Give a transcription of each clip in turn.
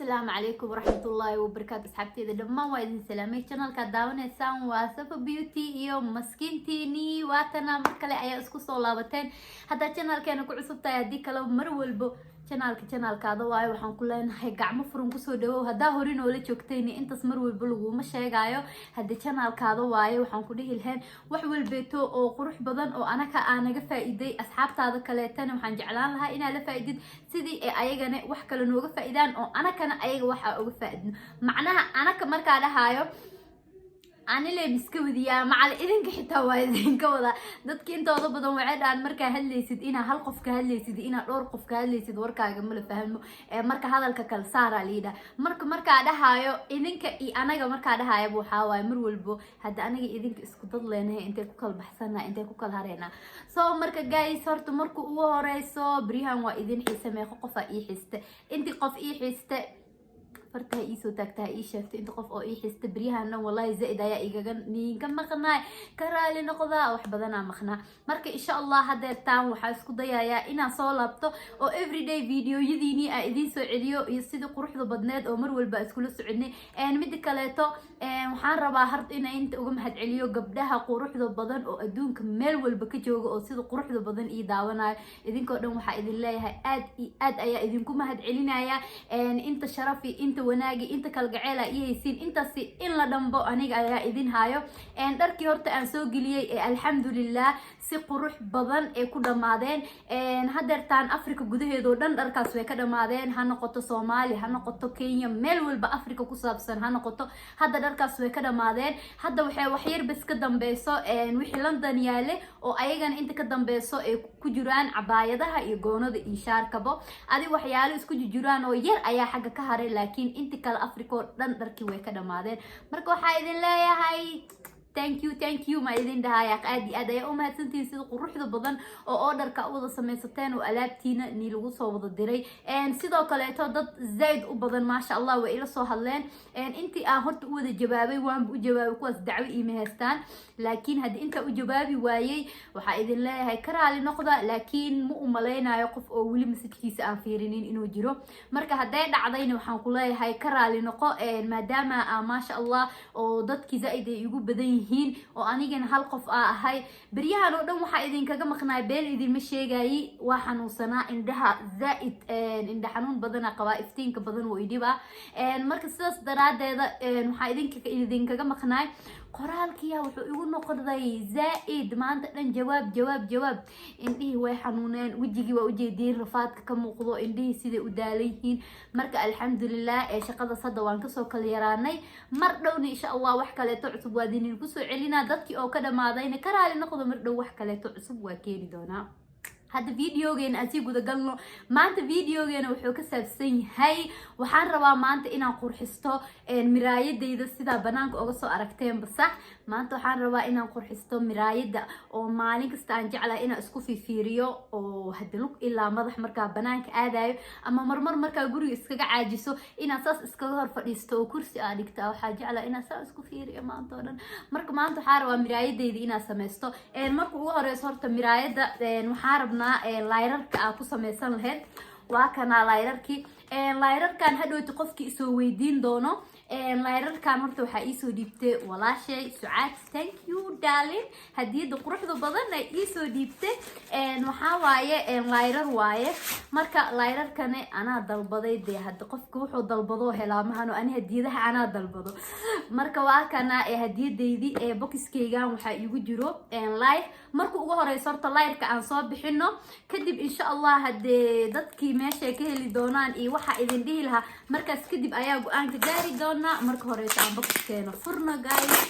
السلام عليكم ورحمة الله وبركاته. أصحابتي إذا دمان وايدين سلامي channel كداونة سام واسفة بيوتي يوم مسكينتيني واتنا مركلة أي اسكو صولابتين هذا channel كانوا كعصب تايدي كلو مرولبو channel كذا واي وحن كلنا هيك عم فرن كسودو هذا هورين ولا شوكتيني أنت سمرو البلو مش هيك عيو هذا channel كذا واي وحن كله الهن وحول بيتو أو قروح بدن أو أنا كأنا جفائدي أصحاب هذا كليتنا وحن جعلان لها إنا لفائدة سيدي أيجنا وحكلوا نوجا فائدان أو أنا كان أيج وح أوجا فائدة معناها أنا كمرك على هايو أنا اللي مسكوديا مع الإذن كحتى وايدين كودا ضد كنت أضبط وعد عن مركا هاللي سيد إنا هالقف كهاللي سيد إنا رقف كهاللي سيد وركا جمل فهمه مركا هذا الككل صار ليدا مركا على هايو إذن كي أنا مركا على هاي أبو حواي مرولبو هذا أنا إذن اسكت لنا أنت كل بحثنا أنت كل هرينا مركا جاي صرت مركو وريسو بريهم وإذن حسمي قف حست أنت قف حست فرتها إيسو تاكتها إيشفت أنت قف أو إيحست بريها إنه والله زائد يا إيجان نيجان مخناي كرالي نقضاء وحبذنا مخنا مركي إن شاء الله هذا التام وحاسكو ضيا يا إنا صولبتو أو everyday فيديو يديني أيدين سعوديو يصيد قروح ذو بدنات أو مرول بس كله سعودني مدي كلاته وحان ربا هرت إنا أنت وجم هاد عليو قبلها قروح ذو بدن أو أدون كمل والبكتشو أو صيد قروح ذو بدن إيه داونا إذن كودهم حائد الله أد أيا إذن كم هاد علينا يا أنت شرفي أنت وناجي أنت كالجعلة يهيسين أنت سي إن لا دمبو أنيج أيا إذن هايو دركي هرت أنسوق لي الحمد لله سي قروح بدن كل مادين هدرتان أفريقيا جده دودن دركاس وكذا مادين هنقطة صومالي هنقطة كينيا ملول بأفريقيا كوسابسن هنقطة هذا دركاس وكذا مادين هذا وحير بس كدم بيسو وحي لندن يالي أو أيجان أنت كدم بيسو كجوران عبايدها يجونو ذي إشار كبو أدي وحيالي اسكو جوران أو ير أي حاجة كهري لكن أنت كالأفريقيا دركي وكذا مادين مركو حايدين لا يا هاي thank you ما إذن ده يا قادي أدا أو ما تنتي سيد قروح ذا بدن أو أقدر كأوضة سميستين وألابتينا نيلو صوب الدري سيدا كلاته ضد زايد وبدن ما شاء الله وإلى صهلين أنتي هرت أود الجبابي وأنا بجبابي كويس دعوي إيمهستان لكن هدي أنت وجبابي وايي وحايدين لا هاي كرا على نقطة لكن مو ملاينا يقف أو ولي مسكتيس أنفيرين إنه جرو مركا هداي دعضين وحنقولي هاي كرا على نقطة ما دام ما شاء الله أو ضد كزايد يجوب بدين هين oo anigan hal qof ahay bariyahan oo dhan waxa idin kaga maqnaay beel idin ma sheegay waa xanuunsanaa indhaha zaaid indha xanuun badan qaba iftiinka badan oo idiba marka sidaas daraadeeda waxa idin kaga maqnaay qoraalkiya wuxuu igu noqday zaaid maanta dhan jawaab indhihi way xanuuneen wajigii waa u jeediyeen rafaadka ka muuqdo indhihi sida u daalayhiin marka alxamdulillah shaqada sada waan ka soo kala yaraanay mar dhowna insha Allah wax kale cusub waadinin ku soo celina dadkii oo ka dhamaadayna karaali noqdo mar dhow wax kale cusub waa keeni doonaa هذا فيديو جين أسيب وده قلنا ما أنت فيديو جين وحوك سبسين هاي وحان ربا ما أنت إنا قرحستو مرايد دي ده سيدا بنانك أغسو أركتين بصح ما أنت وحان ربا إنا قرحستو مرايد أو مالينك استانجي على إنا اسكو في فيريو أو هدلوك إلا مضح مركا بنانك آدايو أما مرمر مركا قوري اسكاق عاجسو إنا ساس اسكاقهر فريستو كرسي آديكتا أو حاجة على إنا ساس اسكو فيريو ما أنتو مركا ما أنتو حاربا مرايد دي إنا سميستو مركا وغر يصورت مرايد وحاربنا layrarka aan ku samaysan lahayd waa kana layrarkan hadhowti qofkii soo weydiin doono layrarkan horta waxa ii soo dhiibtay walaashay Sucaad thank you darling hadiyada quruxda badan ay ii soo dhiibtay waxa waaye layrar waaye marka layrarkan ana dalbaday hadda qofku wuxuu dalbado helaamahan oo ani hadiyadaha ana dalbado marka waa kana hadiyadaydii boxkeygan waxa iigu jiro live marka ugu horeyso horta layrka aan soo bixino kadib insha Allah hadee dadkii meesha ka heli doonaan iyo waxa idin dhihi lahaa markaas kadib ayaa go'aanka gaari doona marka horeyso aan boxkeena furno guys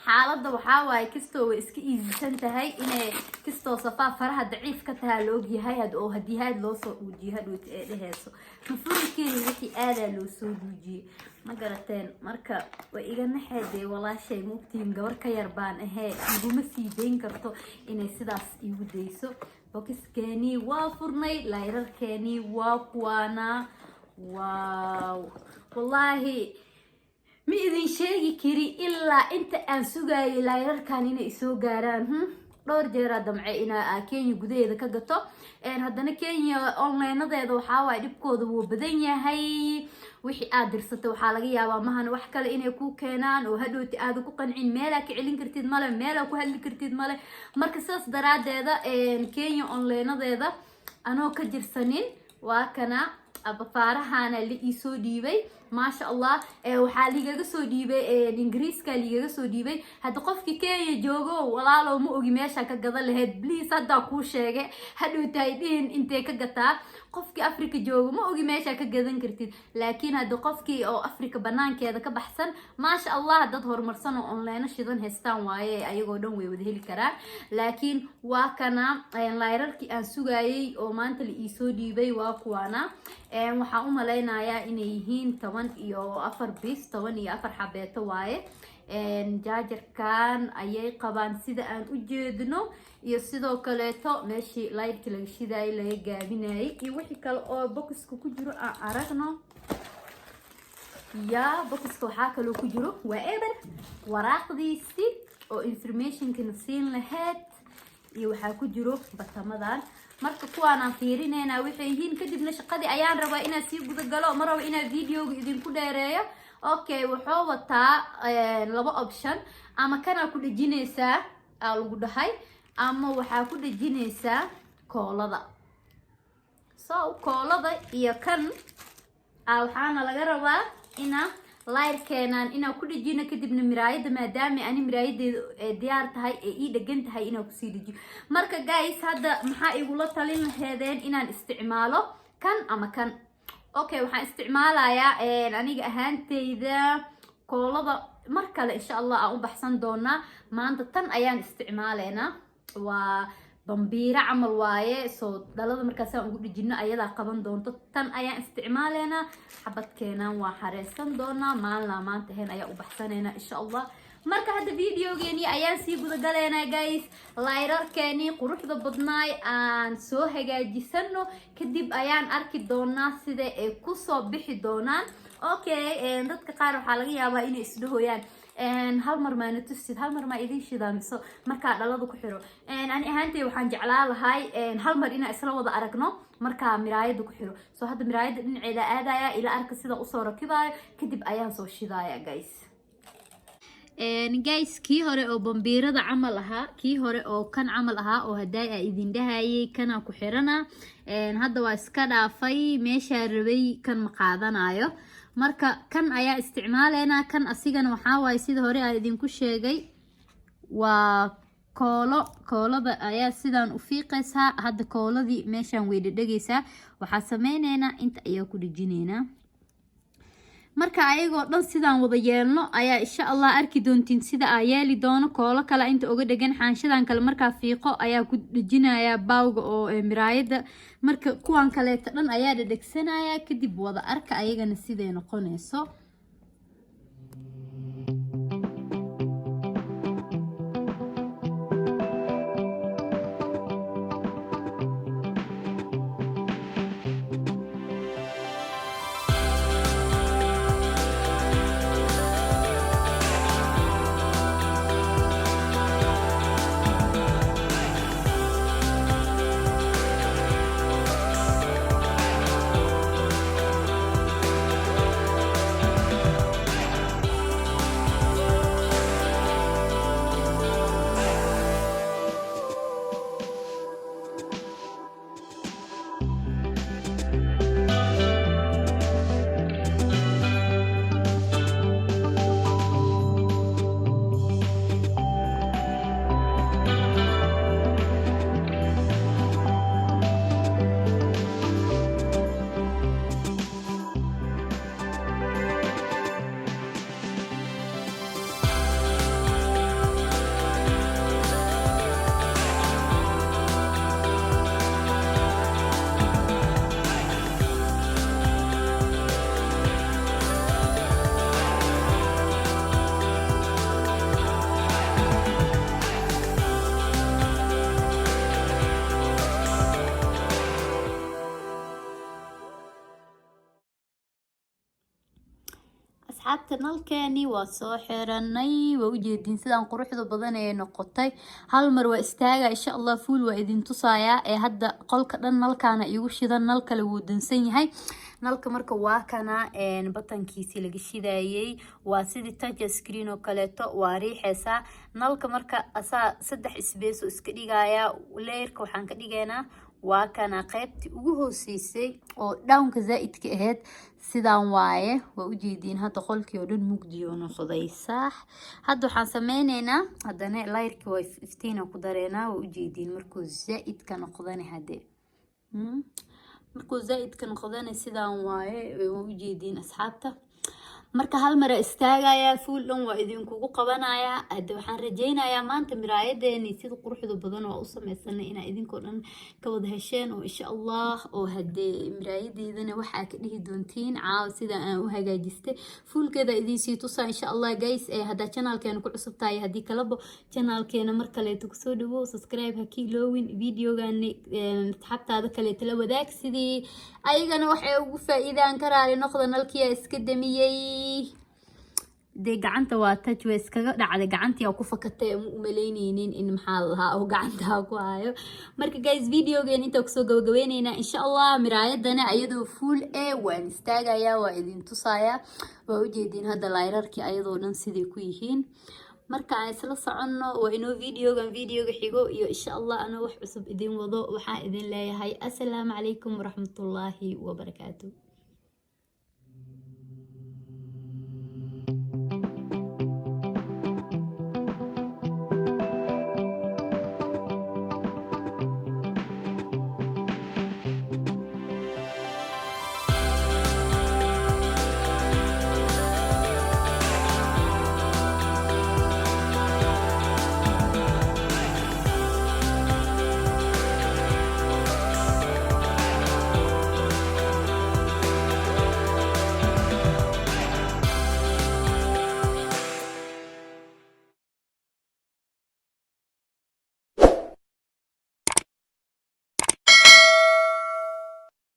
xaaladda waxa waaye kastoo way iska iibisan tahay inay kastoo safaa faraha daciif ka tahay loo yahay oo hadii haad loo soo dhuujiyo hadhow dhaheeso mafurkeena wixii aada loo soo dhuujiyo ma garateen marka way iga naxeeday walaashay mugtiin gabar ka yar baan ahay iguma sii deyn karto inay sidaas igu deyso boxkeeni waa furnay layrarkeeni waa kuwana wow wallahi ما إذن شيء كري إلا أنت أنسوجا إلى يركان إن إسوجاران dhowr jeer damcay ina Kenya gudaheeda ka gato haddana Kenya online-adeeda waxa way dhibkooda wuu badan yahay wixii aad dirsato waxa laga yaabaa mahan wax kale inay ku keenaan oo hadhooti aad ku qancin meel aad ka celin kartid male meel aad ku hadli kartid male marka saas daraadeeda Kenya online-adeeda anoo ka jirsanin waa kana abafaarahana la isoo dhiibay ما شاء الله وحالي جا سودي بي الإنجليز كالي جا سودي بي هاد قف كي جوجو ولا لو مو جماشة كجذل هاد بلي صدق كوشة هادو تايدين انت كجتا قف كي أفريقيا جوجو مو جماشة كجذن كرتين لكن هاد قف كي أو أفريقيا بنان كذا كبحسن ما شاء الله هاد ظهر مرسنا أونلاين شيء هستان واي أيقو دون ويوده الكلام لكن واكنا لايرر كي أنسوجاي أو ما أنت اللي يسودي بي واقوانا waxaan u maleynayaa inay yihiin 10 iyo 4 bis 10 iyo 4 xabeeto waaye jaajarkan ayay qabaan sida aan u jeedno iyo sidoo kale to meeshii light laga shiday laga gaabinayay iyo wixii kale oo boxka ku jiro aan aragno ya boxka waxa kale ku jiro waa eber waraaqdiisi oo information-ka siin lahayd iyo waxa ku jiro batamadan marka kuwaana fiirinayna wixii yihiin kadibna shaqadii ayaan rabaa inaan sii guda galo ma rabo inaan video-ga idin ku dheereeyo okay wuxuu wataa laba option ama kana ku dhijinaysaa lagu dhahay ama waxa ku dhijinaysaa koolada so koolada iyo kan waxaana laga rabaa ina لاير كانان إنا كل جينا كدبنا مرايد ما دام أنا مرايد ديارت هاي إيدا جنت هاي إنا كسيد جي مركا جايس هذا محا يقول طالين هذين إنا استعماله كان أما كان أوكي وحا استعماله يا أنا أهانتي ذا كولدا مركا إن شاء الله أو بحسن دونا ما عند تن أيان استعمالنا و بمبيرة عمل وايه سو دلada markaas aan ugu dhijino ayada qaban doonto tan ayaan isticmaaleena xabadkeena waa xareesan doona maanta heen ayaa u baxsaneena insha Allah marka hada videogeeni ayaan sii guda galeena guys layrarkeeni quruxda badnaay aan soo hagaajisano kadib ayaan arki doonaa sida ay ku soo bixi doonaan okay dadka qaar waxa laga yaabaa inay isdhahooyaan hal mar ma natusid hal mar ma idin shidaamiso marka dhalada ku xiro ani ahaantay waxaan jeclaa lahay hal mar ina isla wada aragno marka miraayada ku xiro soo hada miraayada dhinaceeda aadaya ila arka sida u soo rakibayo kadib ayaan soo shidaaya guys guys kii hore oo bambiirada camal ahaa kii hore oo kan camal ahaa oo haday ay idin dhahayay kana ku xirana hadda waa iska dhaafay meesha rabay kan ma qaadanayo marka kan ayaa isticmaaleena kan asigana waxa waay sida hore ay idin ku sheegay waa koolada ayaa sidaan u fiiqaysaa hadda kooladii meeshan way dhageysaa waxa sameeynayna inta ayaa ku dhijinayna marka ayagoo dhan sidaan wada yeelno ayaa insha Allah arki doontiin sida ay yeeli doono koolo kale inta uga dhagan xaanshadan kale marka fiiqo ayaa ku dhijinaya baawga oo miraayada marka kuwan kale dhan ayaa dhagsanaya kadib wada arka ayagana sidee noqonayso asxaabta nalkeeni waa soo xiranay waa u jeedin sidaan quruxda badan ee noqotay hal mar waa istaaga insha Allah fuul waa idin tusaaya ee hadda qolka dhan nalkaana igu shidan nal kale wuu dansan yahay nalka marka waa kana batankiisi laga shidayay waa sidii touch screen oo kaleeto waa riixaysa nalka marka asaa 3 space oo iska dhigaya leerka waxaan ka dhigaynaa waa kana qaybtii ugu hooseysay oo downka zaidka ahayd sidaan waaye waa u jeedin hadda qolkii oo dhan mugdi oo noqday sax hadda waxaan sameynaynaa hadana leerka way 15 ku dareena waa u jeedin markuu zaidka noqdana hadee markuu zaidka noqdana sidaan waaye waa u jeedin asxaabta marka hal mar istaagaya fuul dhan waa idin kugu qabanaya hadda waxaan rajeynayaa maanta miraayadeeni sida quruxda badan oo u sameeysanay ina idinko dhan ka wada hesheen oo insha Allah oo hadde miraayadeedana waxa ka dhihi doontiin caaw sida aan u hagaajistay fuulkeeda idin sii tusaa insha Allah guys hadda channelkeena ku cusub tahay hadii kalaba channelkeena mar kale ku soo dhawo subscribe ha kiilowin videogaani asxaabtaada kale tala wadaag sidii ayagana waxay ugu faa'iidaan karaan noqdo nalkiya iska damiyay de gacanta waa touch way iskaga dhacday gacantii ku fakatay u maleynaynin in maxaa lahaa oo gacanta ku hayo marka guys videogeena inta ku soo gabagabeynayna insha Allah miraayadana ayadoo full waan istaagaya waa idin tusaaya waa u jeedin hadda layrarkii ayadoo dhan sidii ku yihiin marka ay isla soconno waa inoo videoga xigo iyo insha Allah ana wax cusub idin wado waxa idin leeyahay assalaamu calaykum waraxmatullaahi wabarakaatuh